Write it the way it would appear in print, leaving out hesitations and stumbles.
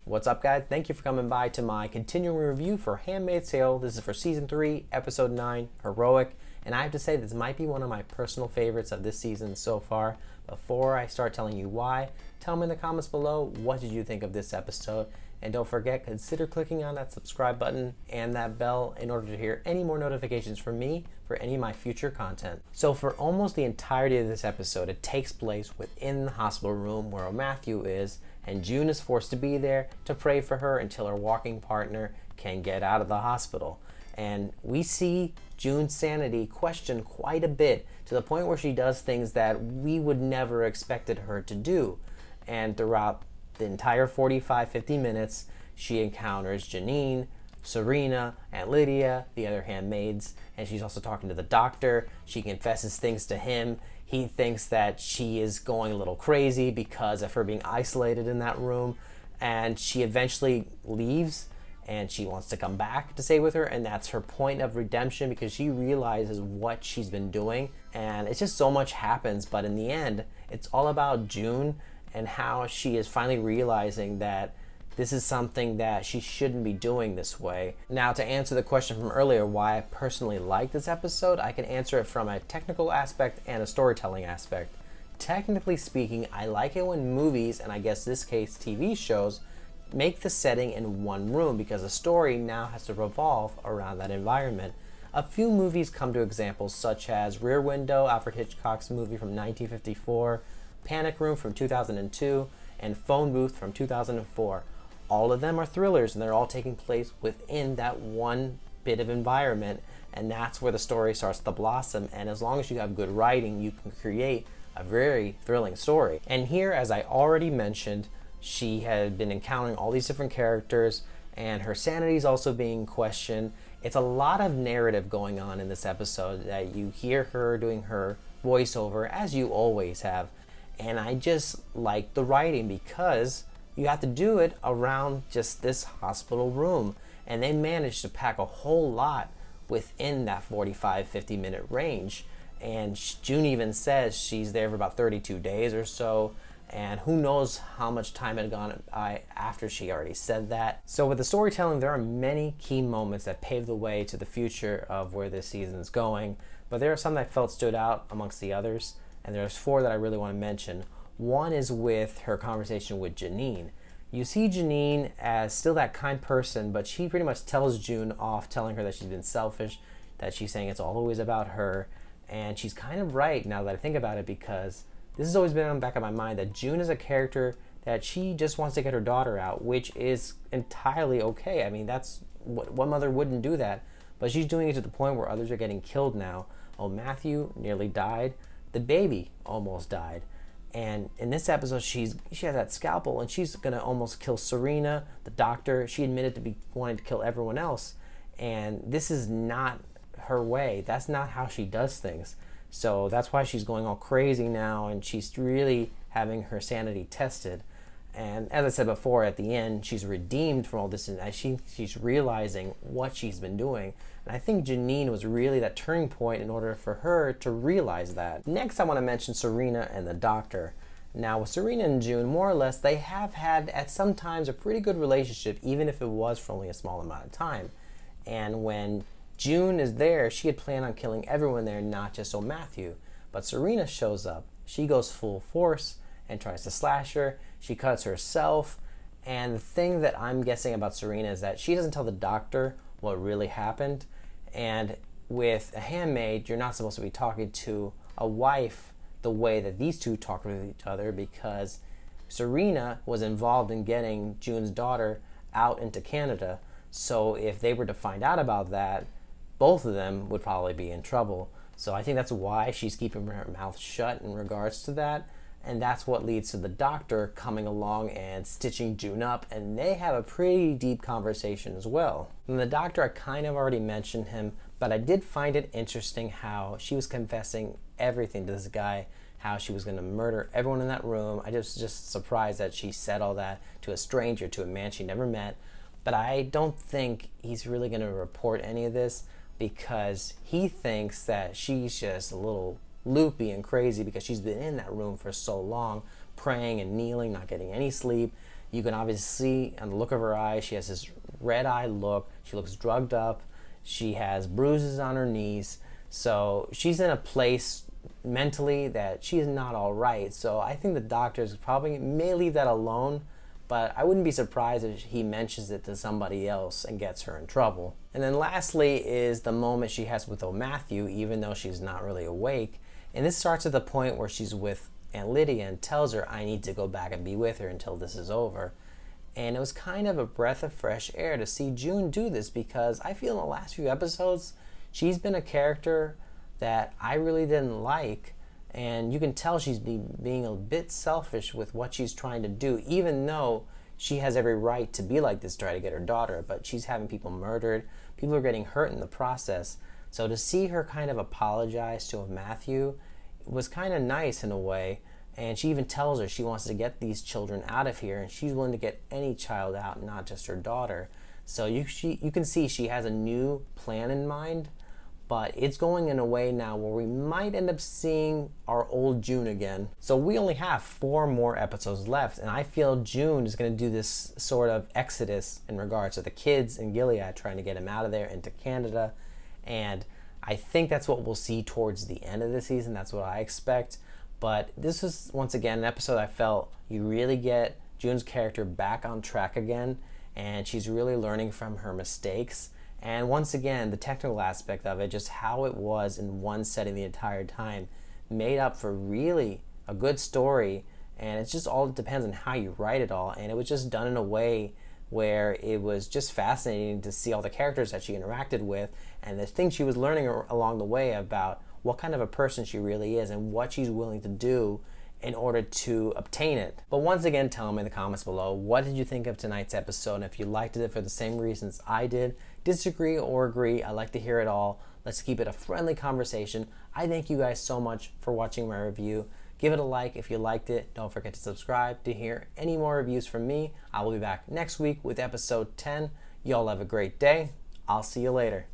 What's up, guys? Thank you for coming by to my continuing review for Handmaid's Tale. This is for Season 3, Episode 9, Heroic. And I have to say, this might be one of my personal favorites of this season so far. Before I start telling you why, tell me in the comments below, what did you think of this episode? And don't forget, consider clicking on that subscribe button and that bell in order to hear any more notifications from me for any of my future content. So for almost the entirety of this episode, it takes place within the hospital room where Matthew is, and June is forced to be there to pray for her until her walking partner can get out of the hospital. And we see June's sanity questioned quite a bit, to the point where she does things that we would never expected her to do. And throughout the entire 50 minutes, she encounters Janine, Serena, and Lydia, the other handmaids, and she's also talking to the doctor. She confesses things to him. He thinks that she is going a little crazy because of her being isolated in that room, and she eventually leaves and she wants to come back to stay with her, and that's her point of redemption because she realizes what she's been doing. And it's just so much happens, but in the end, it's all about June and how she is finally realizing that this is something that she shouldn't be doing this way. Now, to answer the question from earlier, why I personally like this episode, I can answer it from a technical aspect and a storytelling aspect. Technically speaking, I like it when movies, and I guess this case TV shows, make the setting in one room because the story now has to revolve around that environment. A few movies come to examples such as Rear Window, Alfred Hitchcock's movie from 1954, Panic Room from 2002, and Phone Booth from 2004. All of them are thrillers, and they're all taking place within that one bit of environment, and that's where the story starts to blossom. And as long as you have good writing, you can create a very thrilling story. And here, as I already mentioned, she had been encountering all these different characters, and her sanity is also being questioned. It's a lot of narrative going on in this episode that you hear her doing her voiceover, as you always have. And I just like the writing because you have to do it around just this hospital room. And they managed to pack a whole lot within that 50 minute range. And June even says she's there for about 32 days or so. And who knows how much time had gone by after she already said that. So with the storytelling, there are many key moments that pave the way to the future of where this season is going. But there are some that I felt stood out amongst the others. And there's 4 that I really want to mention. One is with her conversation with Janine. You see Janine as still that kind person, but she pretty much tells June off, telling her that she's been selfish, that she's saying it's always about her. And she's kind of right now that I think about it, because this has always been on the back of my mind that June is a character that she just wants to get her daughter out, which is entirely okay. I mean, that's what mother wouldn't do that, but she's doing it to the point where others are getting killed now. Oh, Matthew nearly died. The baby almost died. And in this episode, she has that scalpel, and she's gonna almost kill Serena, the doctor. She admitted to be wanting to kill everyone else, and this is not her way. That's not how she does things. So that's why she's going all crazy now, and she's really having her sanity tested. And as I said before, at the end, she's redeemed from all this, and she's realizing what she's been doing. And I think Janine was really that turning point in order for her to realize that. Next, I want to mention Serena and the doctor. Now, with Serena and June, more or less, they have had at some times a pretty good relationship, even if it was for only a small amount of time. And when June is there, she had planned on killing everyone there, not just old Matthew. But Serena shows up. She goes full force and tries to slash her. She cuts herself. And the thing that I'm guessing about Serena is that she doesn't tell the doctor what really happened. And with a handmaid, you're not supposed to be talking to a wife the way that these two talk with each other, because Serena was involved in getting June's daughter out into Canada. So if they were to find out about that, both of them would probably be in trouble. So I think that's why she's keeping her mouth shut in regards to that. And that's what leads to the doctor coming along and stitching June up, and they have a pretty deep conversation as well. And the doctor, I kind of already mentioned him, but I did find it interesting how she was confessing everything to this guy, how she was going to murder everyone in that room. I just surprised that she said all that to a stranger, to a man she never met. But I don't think he's really going to report any of this, because he thinks that she's just a little loopy and crazy because she's been in that room for so long, praying and kneeling, not getting any sleep. You can obviously see on the look of her eyes, she has this red-eyed look. She looks drugged up. She has bruises on her knees. So she's in a place mentally that she is not all right. So I think the doctors probably may leave that alone, but I wouldn't be surprised if he mentions it to somebody else and gets her in trouble. And then lastly is the moment she has with Matthew, even though she's not really awake. And this starts at the point where she's with Aunt Lydia and tells her, I need to go back and be with her until this is over. And it was kind of a breath of fresh air to see June do this, because I feel in the last few episodes, she's been a character that I really didn't like. And you can tell she's being a bit selfish with what she's trying to do, even though she has every right to be like this, try to get her daughter. But she's having people murdered. People are getting hurt in the process. So to see her kind of apologize to Matthew was kind of nice in a way. And she even tells her she wants to get these children out of here, and she's willing to get any child out, not just her daughter. So you can see she has a new plan in mind, but it's going in a way now where we might end up seeing our old June again. So we only have 4 more episodes left, and I feel June is going to do this sort of exodus in regards to the kids in Gilead, trying to get them out of there into Canada. And I think that's what we'll see towards the end of the season. That's what I expect. But this is, once again, an episode I felt you really get June's character back on track again, and she's really learning from her mistakes. And once again, the technical aspect of it, just how it was in one setting the entire time, made up for really a good story. And it's just all depends on how you write it all. And it was just done in a way where it was just fascinating to see all the characters that she interacted with and the things she was learning along the way about what kind of a person she really is and what she's willing to do in order to obtain it. But once again, tell me in the comments below, what did you think of tonight's episode? And if you liked it for the same reasons I did, disagree or agree, I like to hear it all. Let's keep it a friendly conversation. I thank you guys so much for watching my review. Give it a like if you liked it. Don't forget to subscribe to hear any more reviews from me. I will be back next week with episode 10. Y'all have a great day. I'll see you later.